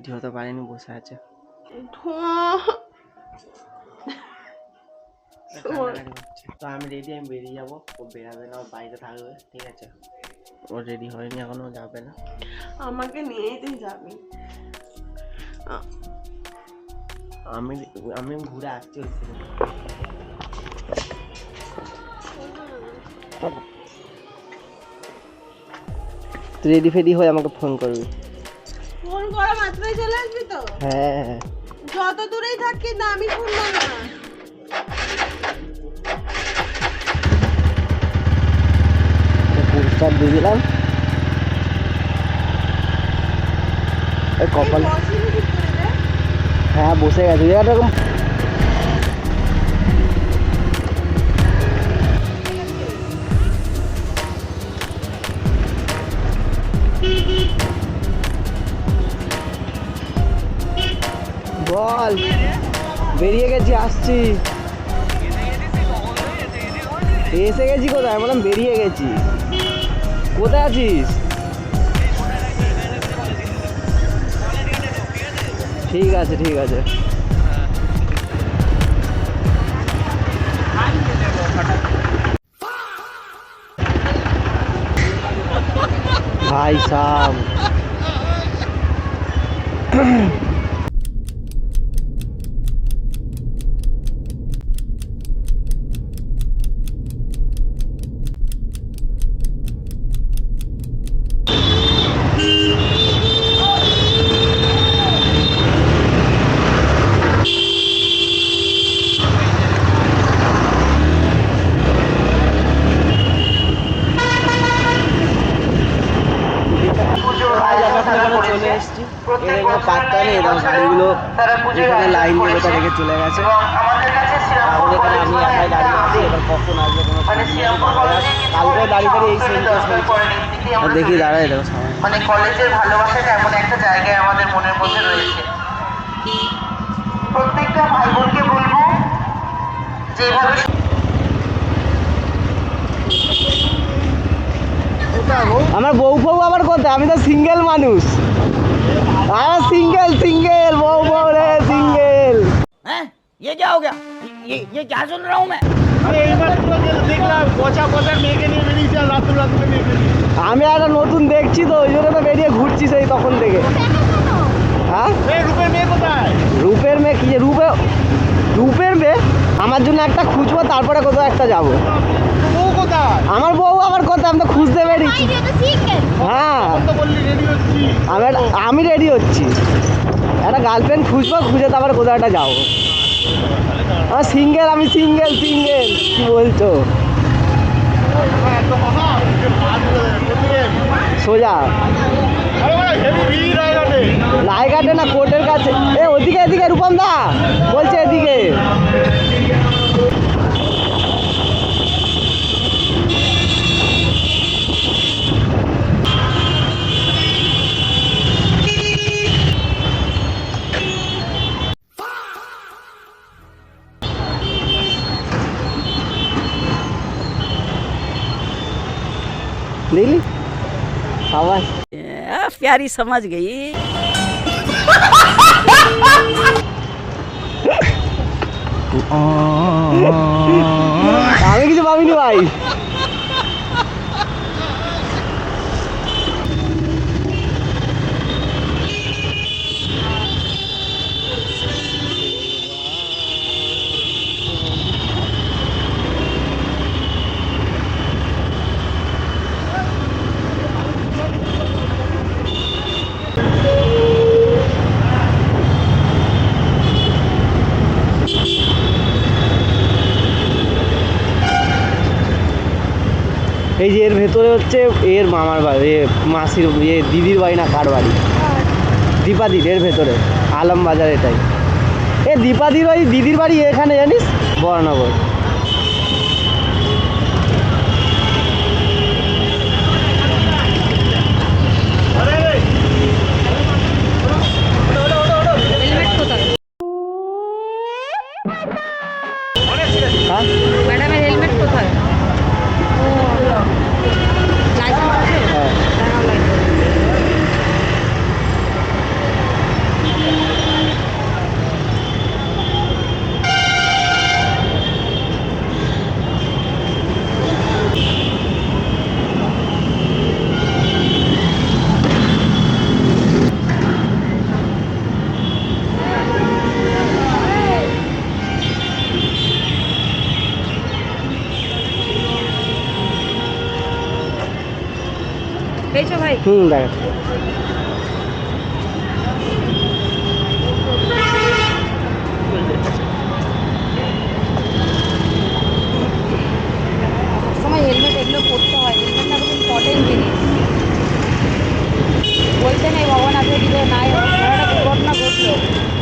Ready হতে পারেনি, বসে আছে। তো আমি রেডি, আমি বেরিয়ে যাবো। ও বেরাবে না, ও বাড়িতে থাকবে, ঠিক আছে? ও রেডি হয়নি এখনো, যাবে না। আমাকে নিয়েই তুই যাবি। আমি আমি ঘুরে আসছি। তুই রেডি ফেডি হয়ে আমাকে ফোন করবি। ফোন করা মাত্রই চলে আসবি তো? হ্যাঁ, যত দূরেই থাকি না আমি শুনবো না। পুরস্কার দিয়ে দিলাম। কপাল, হ্যাঁ বসে গেছে এরকম। বল, বেরিয়ে গেছি, আসছি। এসে গেছি। কোথায়? বললাম বেরিয়ে গেছি। কোথায় আছিস? ঠিক আছে, ঠিক আছে। ভাই সাহেব, চলে এসছি। এর কোনো পাত্তা নেই, গাড়িগুলো এখানে লাইন দিয়ে কোথাও রেখে চলে গেছে। এখন এখানে আমি একাই দাঁড়িয়ে আছি। এবার কখন আসবে কোনো ঠিক নেই। কালকেও দাঁড়িয়ে দাঁড়িয়ে এই সেমটা হয়েছে। দেখি, দাঁড়াই দেখো সামনে। মানে কলেজের ভালোবাসাটা এমন একটা জায়গায় আমাদের মনের মধ্যে রয়েছে। প্রত্যেকটা ভাই বোনকে বলবো যেভাবে আমার বউ ফউ আবার কোথায়? আমি তো সিঙ্গেল মানুষ। আমার সিঙ্গেল সিঙ্গেল বউ বউ রে, সিঙ্গেল। हैं? ये क्या हो गया? ये क्या सुन रहा हूँ मैं? আমি একটা নতুন দেখছি তো, ওই জন্য তো বেরিয়ে ঘুরছি সেই তখন থেকে। হ্যাঁ, রূপের মেয়ে কি? রূপের মেয়ে আমার জন্য একটা খুঁজবো, তারপরে কোথাও একটা যাবো। আমার বউ আবার কোথায়? আমি তো খুঁজতে বেরিয়েছি। হ্যাঁ, আমি রেডি হচ্ছি। একটা গার্লফ্রেন্ড খুঁজবো, খুঁজে তারপরে কোথাও একটা যাবো। সিঙ্গেল, আমি সিঙ্গেল সিঙ্গেল। কি বলছো? সোজা রায়ঘাটে না কোর্টের কাছে? ওদিকে, এদিকে রূপম দা বলছে, এদিকে। দেখলি আবার प्यारी समझ गई। আমি কিছু ভাবিনি ভাই। এই যে এর ভেতরে হচ্ছে এর মামার বাড়ি, মাসির দিদির বাড়ি না কার বাড়ি? দীপাদির। এর ভেতরে আলমবাজার, এটাই। দীপাদির ওই দিদির বাড়ি এখানে, জানিস, বরানগর। হ্যাঁ, ম্যাডামের হেলমেট কোথায়? লাইসেন্স আছে? হ্যাঁ। পেয়েছো ভাই? দেখ সবসময় হেলমেট এগুলো পরতে হয়, হেলমেটটা খুব ইম্পর্টেন্ট জিনিস। বলতে নেই ভগবান আজকে কি করে নাই একটা দুর্ঘটনা ঘটলো,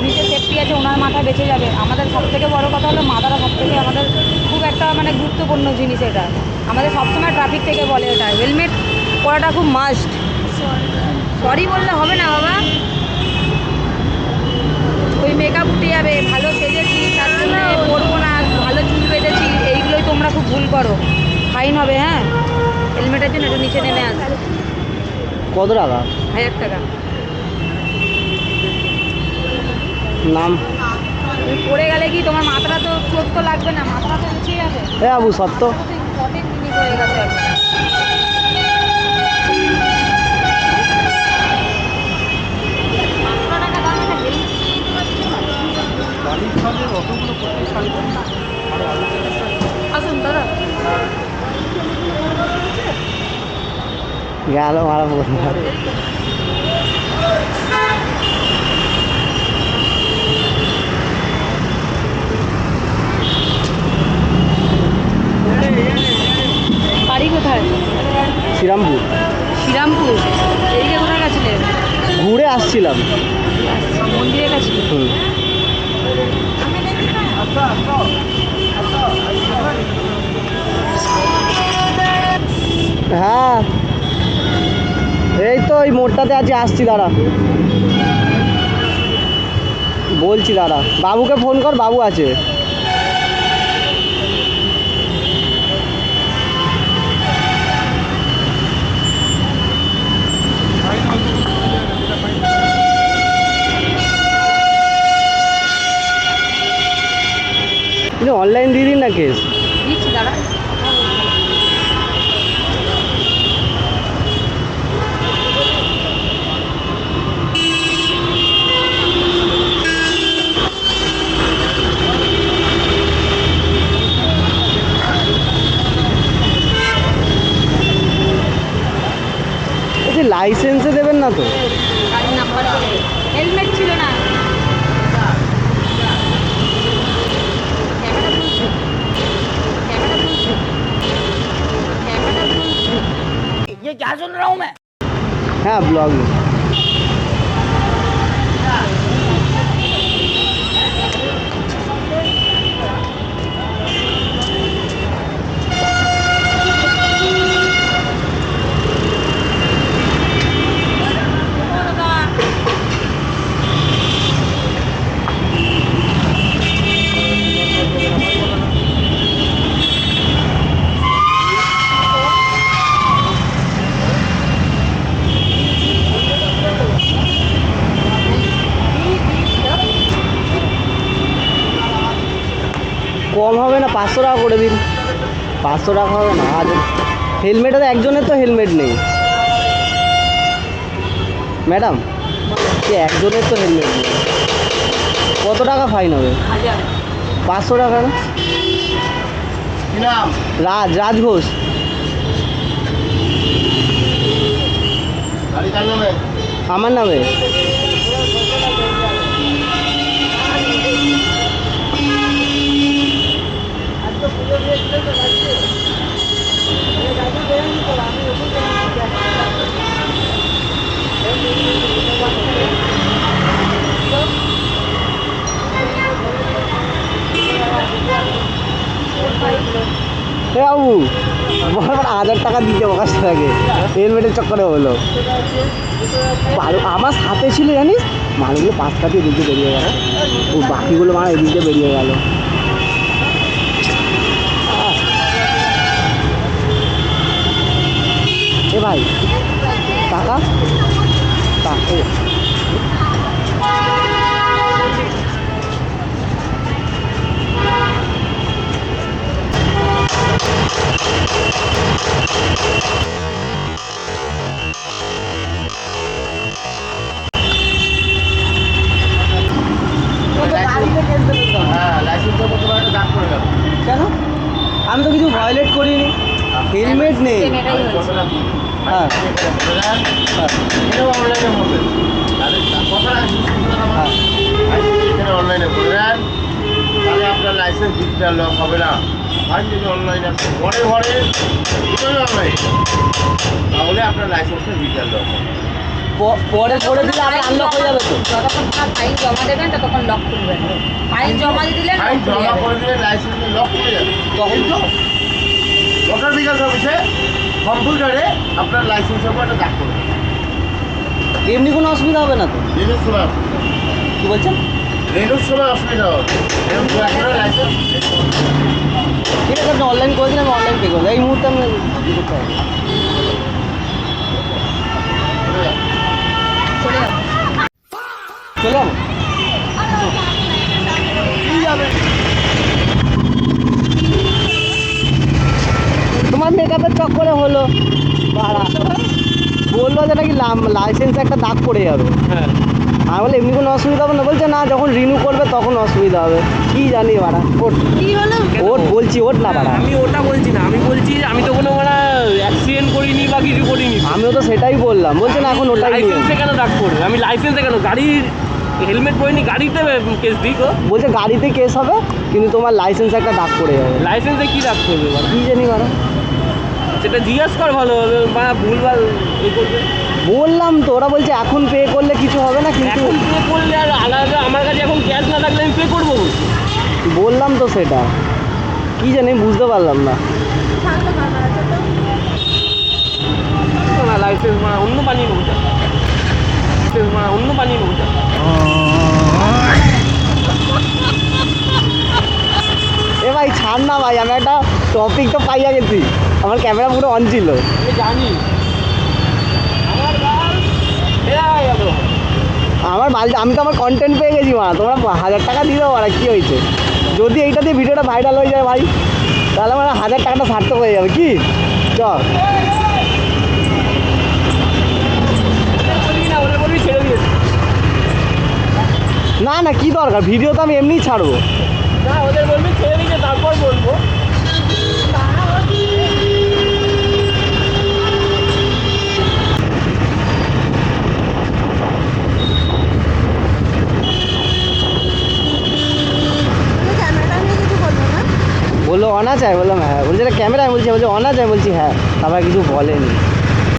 নিজের সেফটি আছে, ওনার মাথা বেঁচে যাবে। আমাদের সবথেকে বড় কথা হলো মাথাটা সবথেকে আমাদের খুব একটা মানে গুরুত্বপূর্ণ জিনিস। এটা আমাদের সবসময় ট্রাফিক থেকে বলে এটা হেলমেট পরাটা খুব মাস্ট। সরি বললে হবে না বাবা, ওই মেকআপ উঠে যাবে, ভালো সেজেছি তার জন্য পরবো না, ভালো চুল বেঁধেছি, এইগুলোই তোমরা খুব ভুল করো, ফাইন হবে। হ্যাঁ, হেলমেটের জন্য একটু নিচে নেমে আস। কত টাকা? 1000 টাকা। নাম? তুমি পড়ে গেলে কি তোমার মাথাটা তো চোট তো লাগবে না, মাথাটা তো বেঁচে যাবে। এ বাবু সত্য ইম্পর্টেন্ট জিনিস হয়ে গেছে এখন। 500 টাকা দাম একটা হেলমেট কিনতে পারছো না। আসুন দাদা। গেল মারা বলবো। বাড়ি কোথায়? শ্রীরামপুর। শ্রীরামপুর। এদিকে কোথায় গেছিলেন? ঘুরে আসছিলাম। মন্দিরের কাছে। হ্যাঁ এই তো ওই মোড়টাতে আছি, আসছি দাঁড়া, বলছি দাঁড়া। বাবুকে ফোন কর, বাবু আছে। অনলাইন দিয়ে দিন না কেস। দিচ্ছি দাদা। এই যে লাইসেন্সে দেবেন না তো? গাড়ির নাম্বার হেলমেট ছিল না। ক্যামেরা খুলছো, ক্যামেরা খুলছো, ক্যামেরা খুলছো। ये क्या सुन रहा हूँ मैं? হ্যাঁ ব্লগে। কম হবে না? 500 টাকা করে দিন। 500 টাকা হবে না? আর হেলমেটে তো একজনের তো হেলমেট নেই ম্যাডাম, সে একজনের তো হেলমেট নেই। কত টাকা ফাইন হবে? 500 টাকা না? রাজ ঘোষ। আমার নামে। বাবু 1000 টাকা দিতে ওর কাছ থেকে, হেলমেটের চক্করে হলো। আমার সাথে ছিল জানিস, মালগুলো পাঁচটা দিয়ে এদিকে বেরিয়ে গেল, ও বাকিগুলো মানে এদিকে বেরিয়ে গেল। এ ভাই টাকা কেন? আমি তো কিছু ভায়োলেট করিনি। হেলমেট নেই। System এটাই হয়েছে। হ্যাঁ অনলাইনে হবে তাহলে কথা অনলাইনে করে দেন, তাহলে আপনার লাইসেন্স ডিজিটাল লক হবে না। ফাইন যদি অনলাইনে ঘরে ঘরে দুটোই অনলাইন, তাহলে আপনার লাইসেন্সটা ডিজিটাল লক হবে। পরে করে দিলে আবার আনলক হয়ে যাবে তো। যতক্ষণ না ফাইল জমা দেবেন ততক্ষণ লক খুলবেন। ফাইল জমা দিয়ে দিলে ফাইন lock খুলে জমা যাবে। করে দিলে লাইসেন্সে লক করে যাবে। তখন তো মোটর বিকাশ অফিসে কম্পিউটারে আপনার লাইসেন্সের উপর একটা দাগ করবে। এমনি কোনো অসুবিধা হবে না তো? রেনুর সময় কি বলছেন? রেনুর সময় অসুবিধা হবে, রেনুর লাইসেন্স ঠিক আছে, আপনি অনলাইন করে দিন, আমি অনলাইন পে করবো। এই মুহূর্তে আমি ই করতে হবে। চলে যাবে। চলে যাবো? কি যাবে? তোমার মেকআপের চক্করে হলো ভাড়া। বললো যে নাকি লাইসেন্সে একটা দাগ পড়ে যাবে। হ্যাঁ আমি বলে এমনি কোনো অসুবিধা হবে না, বলছে না যখন রিনিউ করবে তখন অসুবিধা হবে। কি জানি ভাড়া ওট কি হলো? ওট বলছি ওট না ভাড়া। আমি ওটা বলছি না, আমি বলছি যে আমি তো কোনো মানে অ্যাক্সিডেন্ট করিনি বা কিছু করিনি। আমিও তো সেটাই বললাম, বলছে না এখন ওটাই নিয়ম। লাইসেন্সে কেন ডাক পড়বে? আমি লাইসেন্সে কেন গাড়ির হেলমেট পরিনি, গাড়িতে কেস দিই গো। বলছে গাড়িতে কেস হবে কিন্তু তোমার লাইসেন্সে একটা দাগ পড়ে যাবে। লাইসেন্সে কি ডাক পড়বে বলো? কি জানি ভাড়া, সেটা জিজ্ঞাস কর ভালোভাবে, বা ভুলভাল এ করবে। বললাম তো, ওরা বলছে এখন পে করলে কিছু হবে না, কিন্তু এখন পে করলে আর আলাদা আমার কাছে এখন ক্যাশ না থাকলে আমি পে করবো। বললাম তো সেটা। কি জানি বুঝতে পারলাম না। থাকলে ভালো আছে তো। না লাইসেন্স মানে অন্য বানিয়ে নেবো, লাইসেন্স মানে অন্য বানিয়ে নেবো। এ ভাই ছাড় না ভাই, আমি একটা টপিক তো পাইয়া গেছি। আমার ক্যামেরা পুরো অন ছিল। আমি জানি আমার গাল হয়ে গেল। আমার আমি তো আমার কন্টেন্ট পেয়ে গেছি মা, তোমরা 1000 টাকা দিয়ে দাও। আর কি হয়েছে, যদি এইটা দিয়ে ভিডিওটা ভাইরাল হয়ে যায় ভাই, তাহলে আমার 1000 টাকাটা সার্থক হয়ে যাবে। কি চ বলবি না, ওদের বলবি ছেড়ে দিয়েছি। না না, কি দরকার, ভিডিও তো আমি এমনিই ছাড়বো। না ওদের বলবি ছেড়ে দিয়েছে, তারপর বলবো। তুমি ক্যামেরাটা নিয়ে কিছু বলবো না? বললো অনা চাই, বললাম হ্যাঁ। বলছে এটা ক্যামেরা, বলছি অনা চাই, বলছি হ্যাঁ। তারপর কিছু বলেনি।